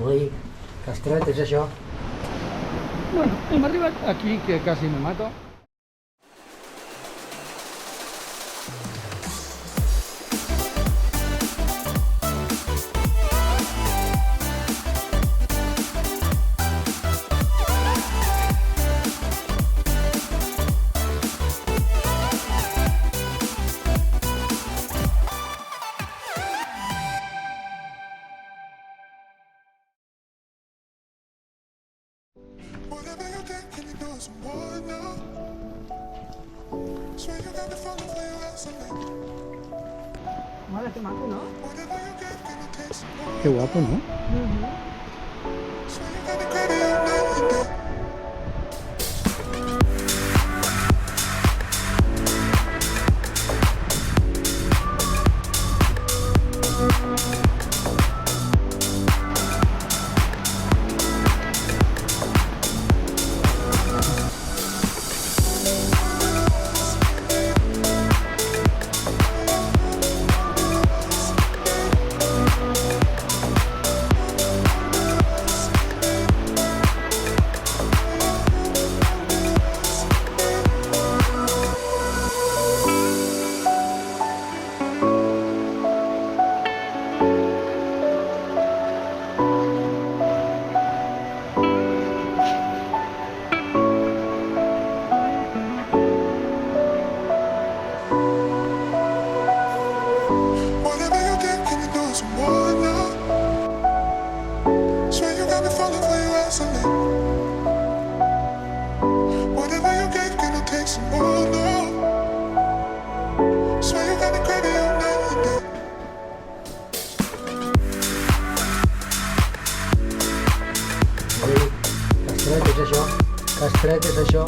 Ui, que estret és això. Bueno, hem arribat aquí que quasi me mato. Whatever you think, can you do some more now? Swear you got me falling for your ass and Hola, qué maco, ¿no? whatever you get, can you take some more? Que guapo, ¿no? Swear you got me crazy all night and day. Whatever you get, can you do some more now? Swear you got me falling for your ass and whatever you get, can you take some more now? Swear you got me crazy all night and day. Ui, que estret és això. Que estret és això.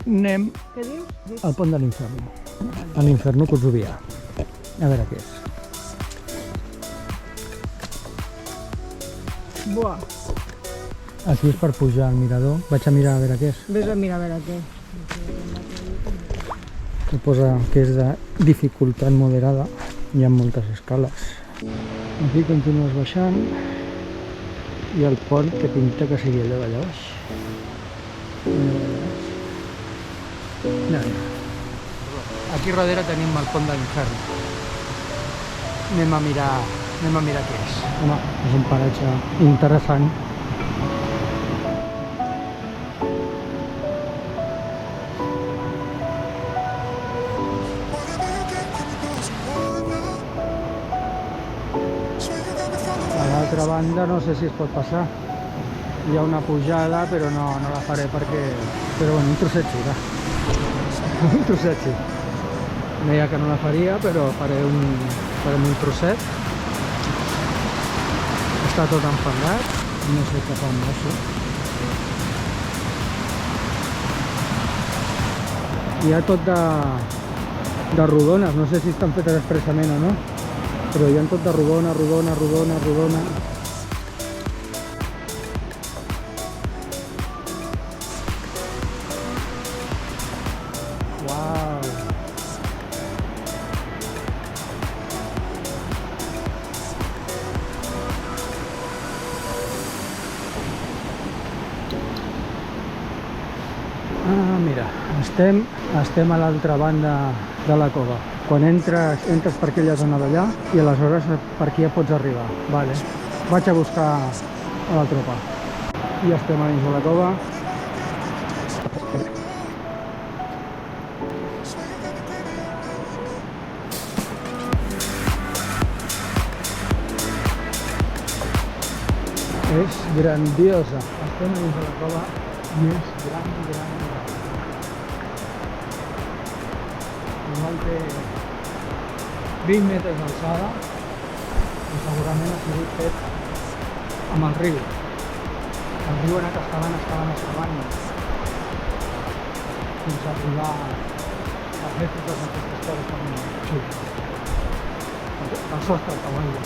Anem Què dius? al pont de l'infern. A l'inferno Cosubià. A veure què és. Buah, Aquí és per pujar al mirador. Vaig a mirar a veure què és. vés a mirar a veure què. Que posa que és de dificultat moderada. Hi ha moltes escales. Aquí continues baixant i el pont que pinta que sigui allò d'allà baix. No. Aquí darrere tenim el pont de l'infern. Anem a mirar què és. Home, és un paratge interessant. Whatever you get, can you do some more now? Swear you got me falling for A l'altra banda no sé si es pot passar. Hi ha una pujada, però no la faré perquè... Però bueno, un trosset sí, va. Un trosset sí. Deia que no la faria, però farem un trosset. Està tot enfangat. No sé cap on va això. Hi ha tot de rodones, no sé si estan fetes expressament o no, però hi ha tot de rodona. Uau! Ah, mira, estem a l'altra banda de la cova. Quan entres per aquella zona d'allà i aleshores per aquí ja pots arribar. Vale. Vaig a buscar a la tropa. I estem a dins de la cova. És grandiosa. Estem a dins de la cova i és gran. Igual té 20 metres d'alçada i segurament ha sigut fet amb el riu. El riu ha anat excavant fins a arribar a fer totes aquestes coses tan xules. El sostre que ho aigua.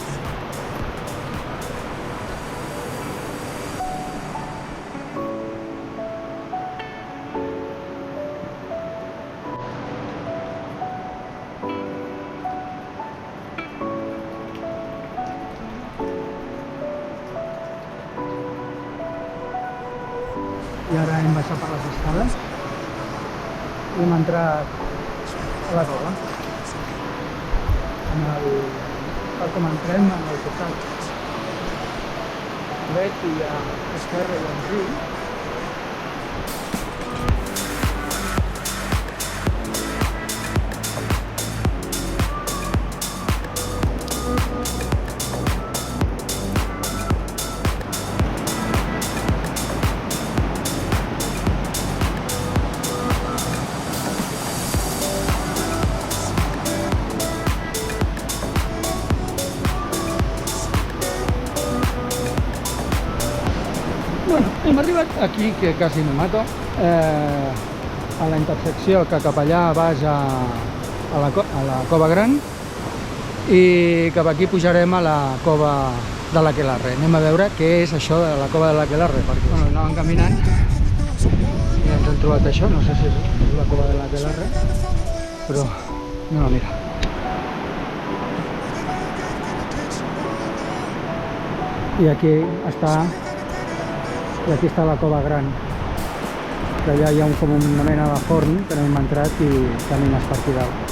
i ara hem baixat per les escales i hem entrat a la cova. Tal com entrem, en el costat dret i a esquerra hi ha un riu. Bueno, hem arribat aquí, que quasi me mato, a la intersecció que cap allà vas a la Cova Gran i cap aquí pujarem a la Cova de l'Aquelarre. Anem a veure què és això de la Cova de l'Aquelarre, perquè bueno, anàvem caminant i ens hem trobat això, no sé si és la Cova de l'Aquelarre, però no, mira. I aquí està la Cova Gran, que allà hi ha com una mena de forn que no hem entrat i camines per aquí dalt.